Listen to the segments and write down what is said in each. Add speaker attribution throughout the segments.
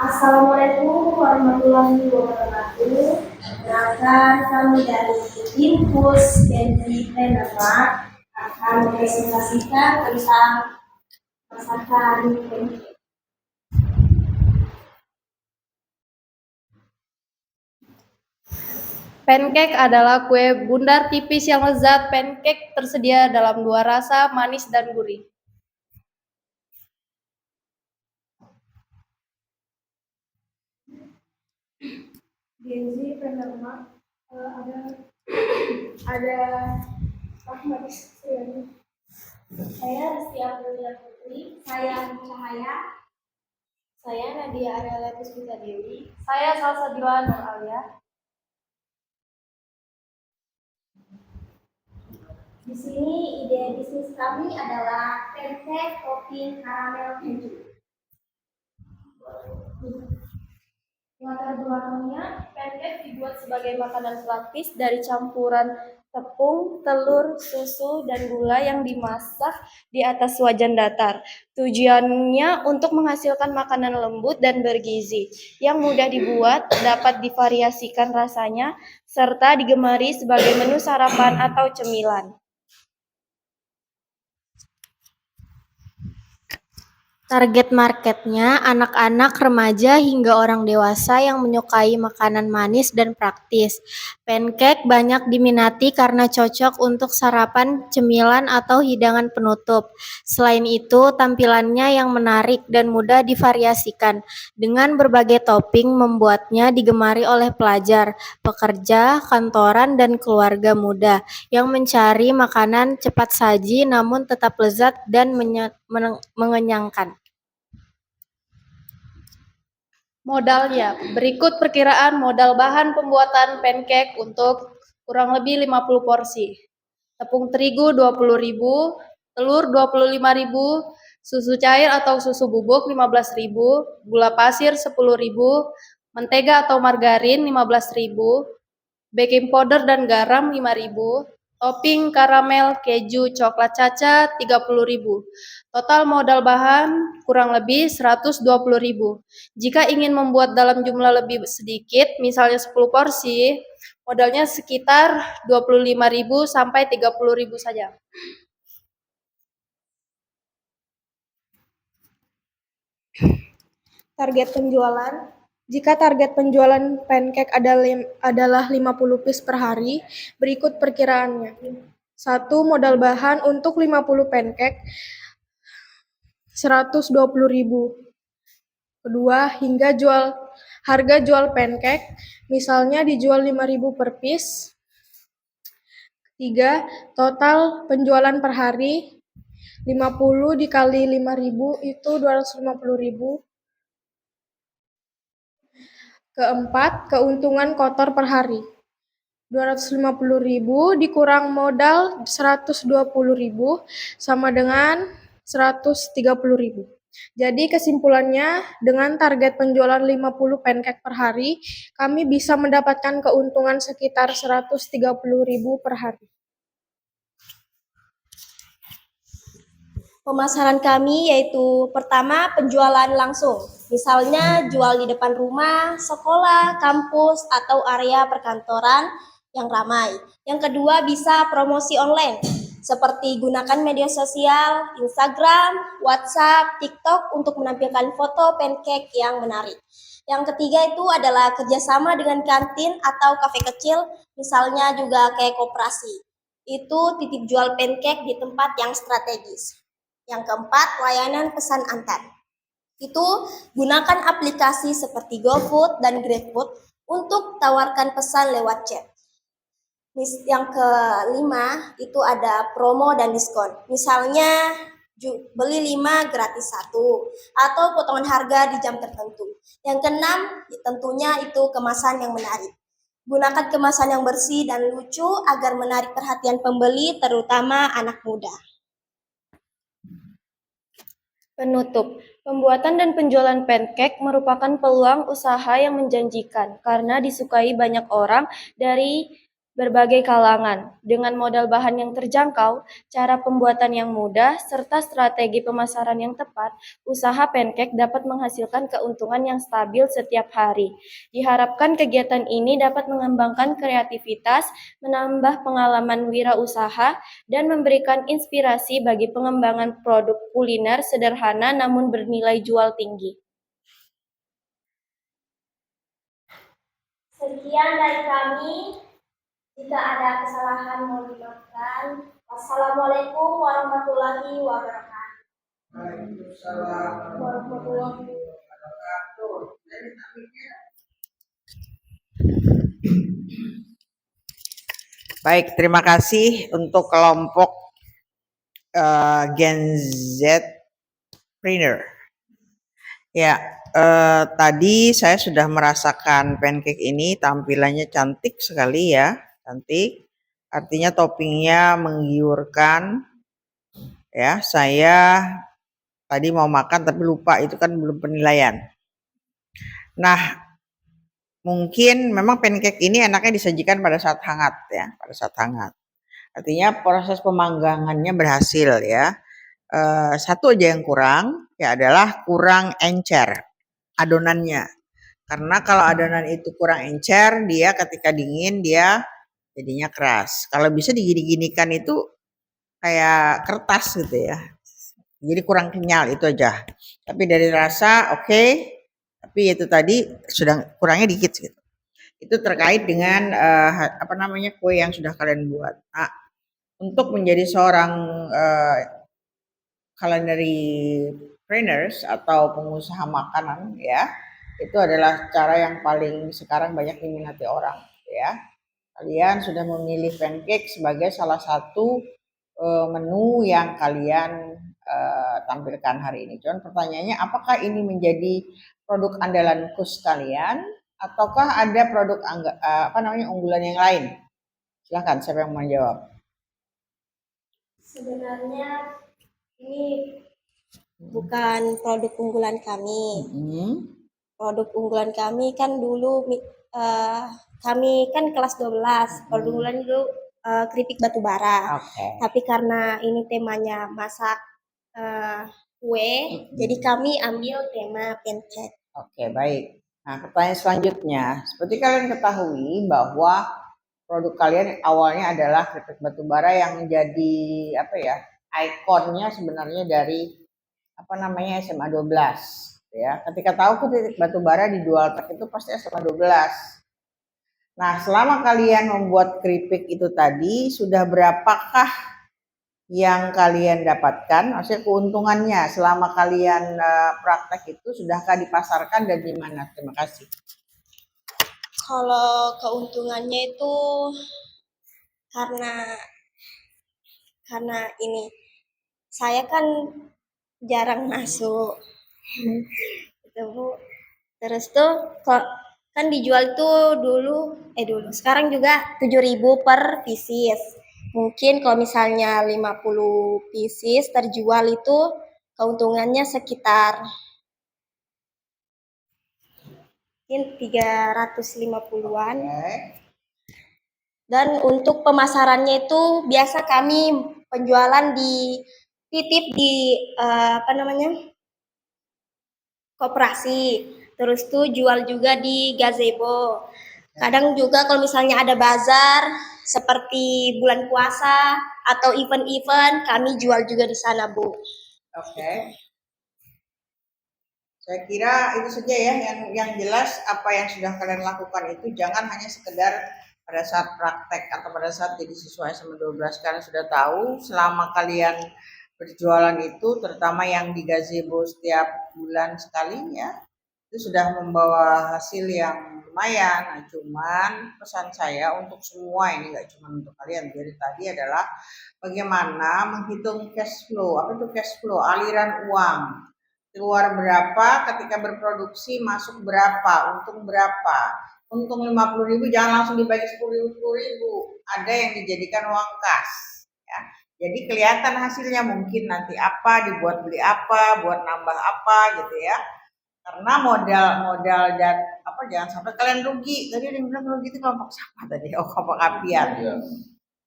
Speaker 1: Assalamualaikum warahmatullahi wabarakatuh. Perkenalkan kami dari Infus Benji Denmark akan mempresentasikan tentang masakan pancake.
Speaker 2: Pancake adalah kue bundar tipis yang lezat. Pancake tersedia dalam dua rasa, manis dan gurih.
Speaker 1: Benji Denmark ada Ahmad Isyani. Saya Rizky Aprilia Putri. Saya Cahaya. Saya Nadia Arelia Puspita Dewi.
Speaker 2: Saya Salsabila Nur Alia.
Speaker 1: Di sini ide bisnis kami adalah pancake topping karamel keju.
Speaker 2: Latar belakangnya, pancake dibuat sebagai makanan praktis dari campuran tepung, telur, susu, dan gula yang dimasak di atas wajan datar. Tujuannya untuk menghasilkan makanan lembut dan bergizi, yang mudah dibuat, dapat divariasikan rasanya, serta digemari sebagai menu sarapan atau cemilan.
Speaker 3: Target marketnya anak-anak, remaja, hingga orang dewasa yang menyukai makanan manis dan praktis. Pancake banyak diminati karena cocok untuk sarapan, cemilan, atau hidangan penutup. Selain itu, tampilannya yang menarik dan mudah divariasikan. Dengan berbagai topping membuatnya digemari oleh pelajar, pekerja, kantoran, dan keluarga muda yang mencari makanan cepat saji namun tetap lezat dan mengenyangkan.
Speaker 2: Modalnya, berikut perkiraan modal bahan pembuatan pancake untuk kurang lebih 50 porsi. Tepung terigu 20.000, telur 25.000, susu cair atau susu bubuk 15.000, gula pasir 10.000, mentega atau margarin 15.000, baking powder dan garam 5.000, topping karamel, keju, coklat caca 30.000. Total modal bahan kurang lebih 120.000. Jika ingin membuat dalam jumlah lebih sedikit, misalnya 10 porsi, modalnya sekitar 25.000 sampai 30.000 saja.
Speaker 1: Target penjualan. Jika target penjualan pancake adalah 50 piece per hari, berikut perkiraannya. 1. Modal bahan untuk 50 pancake 120.000. Kedua, harga jual pancake, misalnya dijual 5.000 per piece. 3. Total penjualan per hari 50 dikali 5.000 itu 250.000. Keempat, keuntungan kotor per hari. 250.000 dikurang modal 120.000 sama dengan 130.000. Jadi kesimpulannya, dengan target penjualan 50 pancake per hari, kami bisa mendapatkan keuntungan sekitar 130.000 per hari. Pemasaran kami yaitu pertama, penjualan langsung. Misalnya jual di depan rumah, sekolah, kampus, atau area perkantoran yang ramai. Yang kedua, bisa promosi online, seperti gunakan media sosial, Instagram, WhatsApp, TikTok untuk menampilkan foto pancake yang menarik. Yang ketiga itu adalah kerjasama dengan kantin atau kafe kecil, misalnya juga kayak koperasi. Itu titip jual pancake di tempat yang strategis. Yang keempat, layanan pesan antar. Itu gunakan aplikasi seperti GoFood dan GrabFood untuk tawarkan pesan lewat chat. Yang kelima, itu ada promo dan diskon. Misalnya beli 5 gratis 1 atau potongan harga di jam tertentu. Yang keenam, tentunya itu kemasan yang menarik. Gunakan kemasan yang bersih dan lucu agar menarik perhatian pembeli, terutama anak muda.
Speaker 2: Penutup, pembuatan dan penjualan pancake merupakan peluang usaha yang menjanjikan karena disukai banyak orang dari
Speaker 1: berbagai kalangan. Dengan modal bahan yang terjangkau, cara pembuatan yang mudah, serta strategi pemasaran yang tepat, usaha pancake dapat menghasilkan keuntungan yang stabil setiap hari. Diharapkan kegiatan ini dapat mengembangkan kreativitas, menambah pengalaman wirausaha, dan memberikan inspirasi bagi pengembangan produk kuliner sederhana namun bernilai jual tinggi. Sekian dari kami. Jika ada kesalahan mohon dimaafkan. Wassalamualaikum warahmatullahi wabarakatuh.
Speaker 4: Waalaikumsalam
Speaker 1: Warahmatullahi
Speaker 4: wabarakatuh. Baik, terima kasih untuk kelompok Gen Z Trainer. Ya, tadi saya sudah merasakan pancake ini, tampilannya cantik sekali ya, cantik. Artinya toppingnya menggiurkan. Ya, saya tadi mau makan tapi lupa, itu kan belum penilaian. Nah, mungkin memang pancake ini enaknya disajikan pada saat hangat ya, pada saat hangat. Artinya proses pemanggangannya berhasil ya. Satu aja yang kurang ya adalah kurang encer adonannya. Karena kalau adonan itu kurang encer, dia ketika dingin dia jadinya keras. Kalau bisa digini-ginikan itu kayak kertas gitu ya. Jadi kurang kenyal itu aja. Tapi dari rasa oke, tapi itu tadi sudah kurangnya dikit gitu. Itu terkait dengan kue yang sudah kalian buat. Nah, untuk menjadi seorang culinary trainers atau pengusaha makanan ya, itu adalah cara yang paling sekarang banyak diminati orang ya. Kalian sudah memilih pancake sebagai salah satu menu yang kalian tampilkan hari ini. Cuman pertanyaannya, apakah ini menjadi produk andalan khusus kalian ataukah ada produk unggulan yang lain? Silahkan, siapa yang mau jawab?
Speaker 1: Sebenarnya ini bukan produk unggulan kami. Produk unggulan kami kan dulu kami kan kelas 12. Produk unggulan dulu keripik batu bara.
Speaker 4: Oke.
Speaker 1: Tapi karena ini temanya masak kue, jadi kami ambil tema pancake.
Speaker 4: Oke, baik. Nah, pertanyaan selanjutnya, seperti kalian ketahui bahwa produk kalian awalnya adalah keripik batu bara yang menjadi ikonnya sebenarnya dari SMA 12 ya. Ketika tahu keripik batu bara dijual truk itu pasti SMA 12. Nah, selama kalian membuat keripik itu tadi, sudah berapakah yang kalian dapatkan? Maksudnya keuntungannya selama kalian praktek itu sudahkah dipasarkan dan di mana? Terima kasih.
Speaker 1: Kalau keuntungannya itu karena ini saya kan jarang masuk itu Bu. Terus tuh kan dijual tuh dulu sekarang juga 7.000 per pieces. Mungkin kalau misalnya 50 pieces terjual itu keuntungannya sekitar mungkin 350-an. Dan untuk pemasarannya itu biasa kami penjualan di titip di koperasi. Terus tuh jual juga di gazebo. Kadang juga kalau misalnya ada bazar seperti bulan puasa atau event-event, kami jual juga di sana, Bu.
Speaker 4: Oke. Saya kira itu saja ya yang jelas apa yang sudah kalian lakukan itu jangan hanya sekedar pada saat praktek atau pada saat jadi siswa SMA 12. Kalian sudah tahu selama kalian berjualan itu, terutama yang di gazebo setiap bulan sekali ya, itu sudah membawa hasil yang lumayan. Nah, cuman pesan saya untuk semua ini, nggak cuma untuk kalian dari tadi, adalah bagaimana menghitung cash flow. Apa itu cash flow? Aliran uang. Keluar berapa, ketika berproduksi masuk berapa, untung berapa. Untung 50.000 jangan langsung dibagi 10.000. Ada yang dijadikan uang kas ya. Jadi kelihatan hasilnya, mungkin nanti apa, dibuat beli apa, buat nambah apa gitu ya. karena modal dan apa, jangan sampai kalian rugi. Tadi ada yang bilang rugi itu kelompok siapa tadi? Oh, kelompok apian.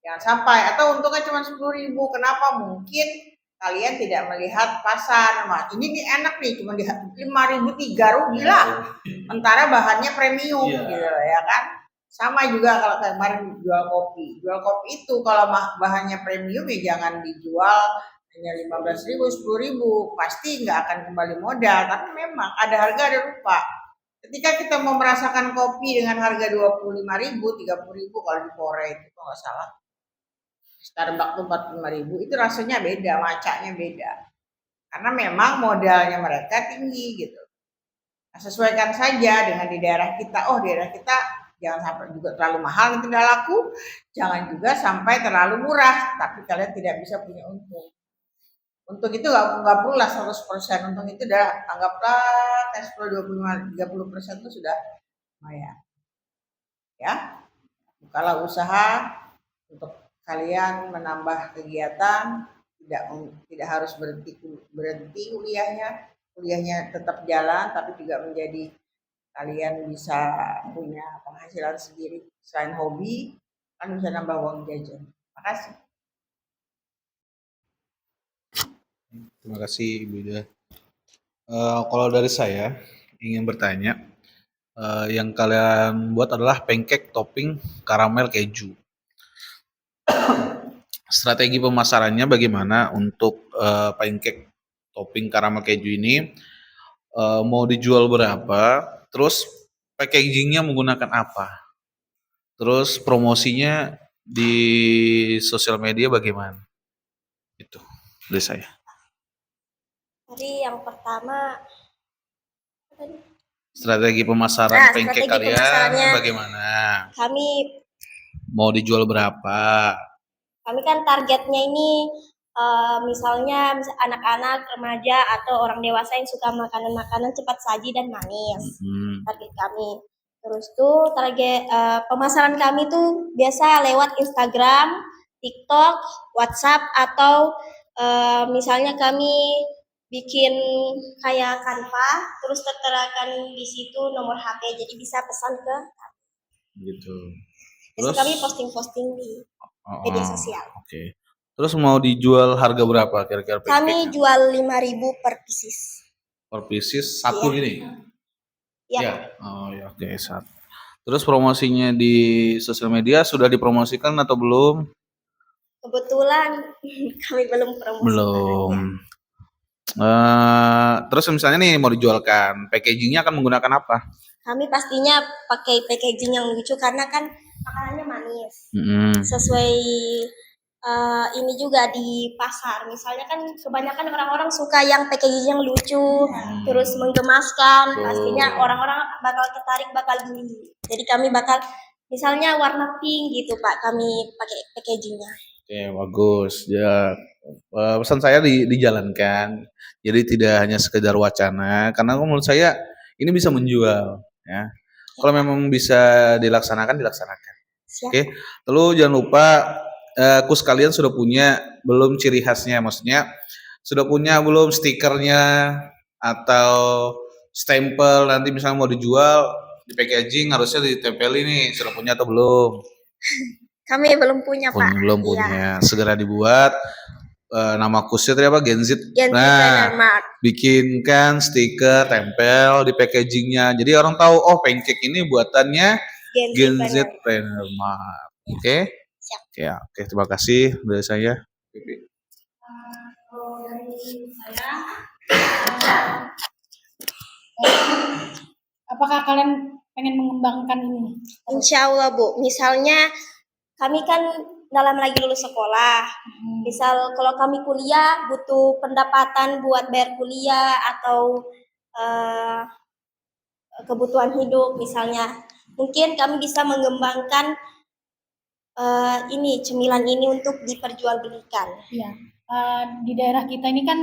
Speaker 4: Jangan sampai, atau untungnya cuma 10.000. Kenapa? Mungkin kalian tidak melihat pasar. Nah, ini nih enak nih, cuma di 5.000 3 rugi lah. Sementara bahannya premium gitu ya kan. Sama juga kalau kemarin jual kopi. Jual kopi itu kalau bahannya premium ya jangan dijual hanya 15.000, 10.000. Pasti nggak akan kembali modal. Tapi memang ada harga ada rupa. Ketika kita mau merasakan kopi dengan harga 25.000, 30.000 kalau di Korea itu kalau nggak salah. Starbucks tuh 45.000, itu rasanya beda, macanya beda. Karena memang modalnya mereka tinggi gitu. Nah, sesuaikan saja dengan di daerah kita. Oh, daerah kita jangan sampai juga terlalu mahal nanti tidak laku, jangan juga sampai terlalu murah, tapi kalian tidak bisa punya untung. Untung itu nggak perlu lah 100%, untung itu udah anggaplah cash flow 25-30% itu sudah lumayan. Ya, bukalah usaha untuk kalian menambah kegiatan, tidak harus berhenti kuliahnya tetap jalan, tapi juga menjadi kalian bisa punya penghasilan sendiri selain hobi, kan bisa nambah uang jajan. Makasih.
Speaker 5: Terima kasih Ibu Ida. Kalau dari saya ingin bertanya, yang kalian buat adalah pancake topping karamel keju. Strategi pemasarannya bagaimana untuk pancake topping karamel keju ini? Mau dijual berapa? Terus packagingnya menggunakan apa? Terus promosinya di sosial media bagaimana? Itu dari saya.
Speaker 1: Jadi yang pertama
Speaker 5: Strategi pemasaran
Speaker 1: Nah,
Speaker 5: pancake
Speaker 1: strategi
Speaker 5: kalian
Speaker 1: pemasarannya
Speaker 5: bagaimana?
Speaker 1: kami
Speaker 5: Mau dijual berapa?
Speaker 1: kami kan targetnya ini misalnya anak-anak, remaja atau orang dewasa yang suka makanan-makanan cepat saji dan manis. Target kami. Terus tuh target pemasaran kami tuh biasa lewat Instagram, TikTok, WhatsApp atau misalnya kami bikin kayak Canva, terus terterakan di situ nomor HP, jadi bisa pesan ke
Speaker 5: Gitu.
Speaker 1: biasa
Speaker 5: Terus
Speaker 1: kami posting-posting di media sosial.
Speaker 5: Oke. Terus mau dijual harga berapa kira-kira
Speaker 1: Kami
Speaker 5: pancake-nya?
Speaker 1: jual 5.000 per pieces.
Speaker 5: Per pieces satu
Speaker 1: Iya.
Speaker 5: ini?
Speaker 1: Ya,
Speaker 5: Ya. Oh ya, oke, satu. Terus promosinya di sosial media sudah dipromosikan atau belum?
Speaker 1: kebetulan kami belum promosi.
Speaker 5: Belum. Terus misalnya nih mau dijualkan, packagingnya akan menggunakan apa?
Speaker 1: Kami pastinya pakai packaging yang lucu karena kan makanannya manis.
Speaker 5: Mm-mm.
Speaker 1: Sesuai ini juga di pasar. Misalnya kan kebanyakan orang-orang suka yang packaging yang lucu, terus menggemaskan. Pastinya orang-orang bakal tertarik, bakal beli. Jadi kami bakal misalnya warna pink gitu Pak, kami pakai packagingnya.
Speaker 5: Oke, bagus. Ya, pesan saya dijalankan. Jadi tidak hanya sekedar wacana, karena menurut saya ini bisa menjual. Ya, kalau memang bisa dilaksanakan.
Speaker 1: Siap.
Speaker 5: Oke, lalu jangan lupa kus kalian sudah punya belum ciri khasnya, maksudnya sudah punya belum stikernya atau stempel nanti misalnya mau dijual di packaging harusnya ditempeli nih, sudah punya atau belum?
Speaker 1: Kami belum punya Pak.
Speaker 5: Belum
Speaker 1: Iya.
Speaker 5: punya, segera dibuat. Nama kusnya tadi apa? Genzit.
Speaker 1: Gen Z Planner Mart.
Speaker 5: Bikinkan stiker, tempel di packagingnya. Jadi orang tahu, oh pancake ini buatannya
Speaker 1: Gen Z
Speaker 5: Genzit
Speaker 1: Planner.
Speaker 5: Planner Mart. Oke?
Speaker 1: Siap.
Speaker 5: Ya, oke, terima kasih dari saya.
Speaker 2: Kalau dari saya, apakah kalian pengen mengembangkan ini?
Speaker 1: Insya Allah Bu, misalnya kami kan dalam lagi lulus sekolah. Misal kalau kami kuliah butuh pendapatan buat bayar kuliah atau kebutuhan hidup misalnya. Mungkin kami bisa mengembangkan ini cemilan ini untuk diperjualbelikan.
Speaker 2: Iya. Di daerah kita ini kan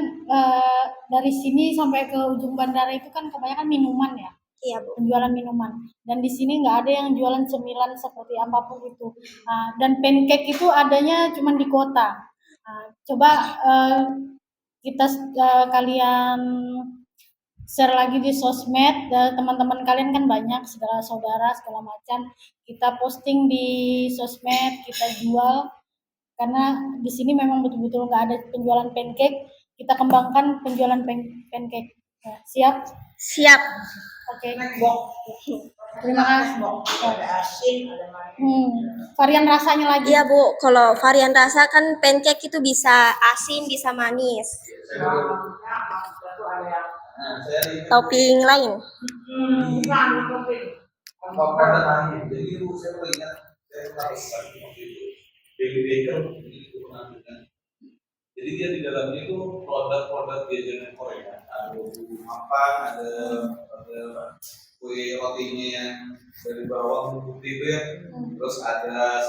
Speaker 2: dari sini sampai ke ujung bandara itu kan kebanyakan minuman ya.
Speaker 1: Iya Bu.
Speaker 2: Penjualan minuman, dan di sini nggak ada yang jualan cemilan seperti apapun itu. Dan pancake itu adanya cuma di kota. Coba kita kalian
Speaker 6: share lagi di sosmed, teman-teman kalian kan banyak, segala saudara, segala macam. Kita posting di sosmed, kita jual, karena di sini memang betul-betul nggak ada penjualan pancake. Kita kembangkan penjualan pancake. Ya, siap?
Speaker 1: Siap.
Speaker 6: Oke. Terima kasih.
Speaker 4: Ada asin, ada manis.
Speaker 6: Varian rasanya lagi.
Speaker 1: Iya Bu, kalau varian rasa kan pancake itu bisa asin, bisa manis. Topping lain.
Speaker 5: Jadi saya mau ingat, saya pernah pesan waktu itu, Baby Baker itu pernah dengar. Jadi dia di dalamnya itu produk-produk jajanan Korea. Ada bubuk mapan, ada kue rotinya yang dari bawang putih itu ya, terus ada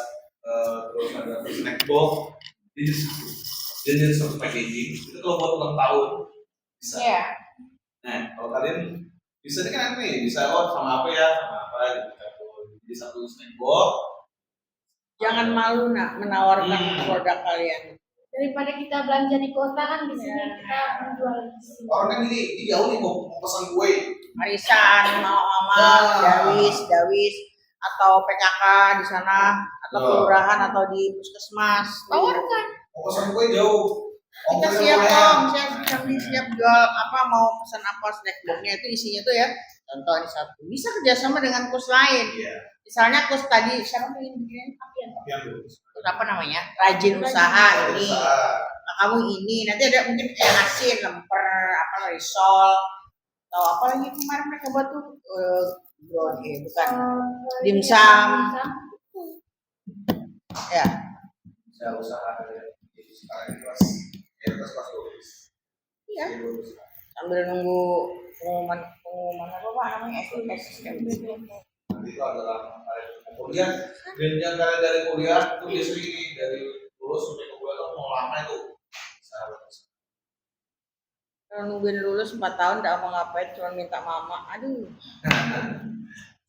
Speaker 5: snack box, jadi satu packaging. Itu kalau buat ulang tahun bisa. Nah, kalau kalian bisa ini kan nih, bisa sama apa ya, sama apa gitu. Jadi satu snack box.
Speaker 4: Jangan malu nak menawarkan produk kalian.
Speaker 6: Daripada kita belanja di kota kan di sini kita menjual di sini.
Speaker 5: Orang kan ini jauh nih mau pesan kue.
Speaker 4: Arisan, mama, Dawis, atau PKK di sana, atau kelurahan atau di puskesmas. Tawarkan.
Speaker 5: Mau pesan kue jauh.
Speaker 4: Kita siap dong, siap jual apa, mau pesan apa, snack boxnya itu isinya tuh ya. Contoh ini satu, bisa kerjasama dengan kus lain.
Speaker 5: Iya.
Speaker 4: Misalnya kus tadi, siapa yang bikin
Speaker 5: Yang
Speaker 4: kus apa namanya? Rajin usaha ini. Nah, kamu ini, nanti ada mungkin yang asin, lemper, apa risol, atau apa lagi kemarin mereka buat tuh bukan dimsum. Ya.
Speaker 5: Saya usaha dari sekarang kelas tulis.
Speaker 4: Iya. Sambil nunggu pengumuman apa Pak namanya SKM.
Speaker 5: Nanti itu adalah kuliah. Dan kalian dari kuliah itu biasanya ini dari lulus sampai ke kuliah tuh mau lama itu.
Speaker 4: Kalau nungguin lulus 4 tahun nggak mau ngapain, cuma minta mama. Aduh.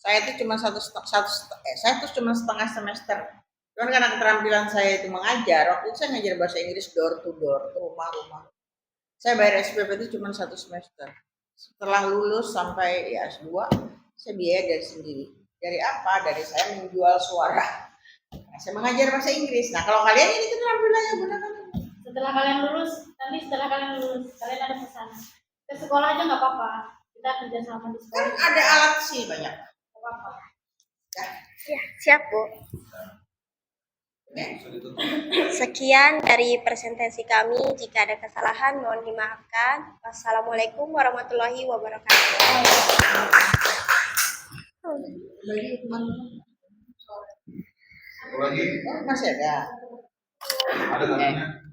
Speaker 4: Saya itu cuma saya tuh cuma setengah semester. Cuman karena keterampilan saya itu mengajar, waktu itu saya ngajar bahasa Inggris door to door, ke rumah-rumah. Saya bayar SPP itu cuma 1 semester. Setelah lulus sampai ya S2, saya biaya dari sendiri. Dari apa? Dari saya menjual suara. Nah, saya mengajar bahasa Inggris. Nah, kalau kalian ini keterampilannya gunakan.
Speaker 6: Setelah kalian lulus, kalian ada pesan. Ke sekolah aja nggak apa-apa. Kita kerja sama di sekolah.
Speaker 4: Kan ada alat sih banyak.
Speaker 6: Nggak apa-apa.
Speaker 1: Ya, siap Bu. Sekian dari presentasi kami. Jika ada kesalahan mohon dimaafkan. Wassalamualaikum warahmatullahi wabarakatuh.
Speaker 5: Satu lagi
Speaker 4: Masih ada.
Speaker 5: ada namanya.